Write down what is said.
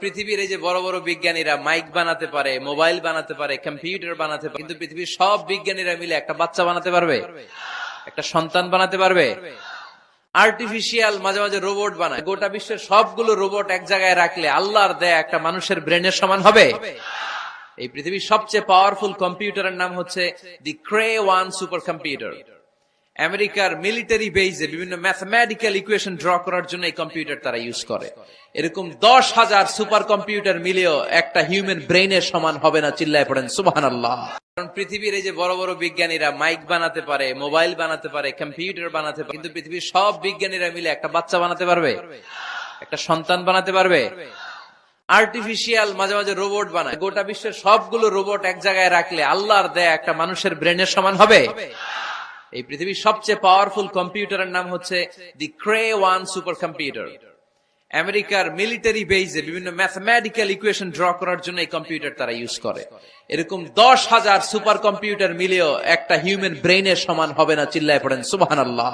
পৃথিবীর এই যে বড় বড় বিজ্ঞানীরা মাইক বানাতে পারে, মোবাইল বানাতে পারে, কম্পিউটার বানাতে পারে, কিন্তু পৃথিবীর সব বিজ্ঞানীরা মিলে একটা বাচ্চা বানাতে পারবে? একটা সন্তান বানাতে পারবে? আর্টিফিশিয়াল মাঝে মাঝে রোবট বানায়। গোটা বিশ্বের সবগুলো রোবট এক জায়গায় রাখলে আল্লাহর দেয়া একটা মানুষের ব্রেনের সমান হবে? এই পৃথিবীর সবচেয়ে পাওয়ারফুল কম্পিউটারের নাম হচ্ছে দি ক্রে 1 সুপার কম্পিউটার। আমেরিকার মিলিটারি বেজে বিভিন্ন ম্যাথমেটিক্যাল ইকুয়েশন ড্র করার জন্য এই কম্পিউটার তারা ইউজ করে। এরকম 10,000 সুপার কম্পিউটার মিলেও একটা হিউম্যান ব্রেইনের সমান হবে না। চিল্লায় পড়েন সুবহানাল্লাহ। কারণ পৃথিবীর এই যে বড় বড় বিজ্ঞানীরা মাইক বানাতে পারে, মোবাইল বানাতে পারে, কম্পিউটার বানাতে পারে, কিন্তু পৃথিবীর সব বিজ্ঞানীরা মিলে একটা বাচ্চা বানাতে পারবে? একটা সন্তান বানাতে পারবে? আর্টিফিশিয়াল মাঝে মাঝে রোবট বানায়। গোটা বিশ্বের সবগুলো রোবট এক জায়গায় রাখলে আল্লাহর দেয়া একটা মানুষের ব্রেনের সমান হবে? এই পৃথিবীর সবচেয়ে পাওয়ারফুল কম্পিউটারের নাম হচ্ছে দি ক্রে 1 সুপার কম্পিউটার। আমেরিকার মিলিটারি বেজে বিভিন্ন ম্যাথমেটিক্যাল ইকুয়েশন ড্র করার জন্য এই কম্পিউটার তারা ইউজ করে। এরকম 10,000 সুপার কম্পিউটার মিলেও একটা হিউম্যান ব্রেইনের সমান হবে না। চিল্লায় পড়েন সুবহানাল্লাহ।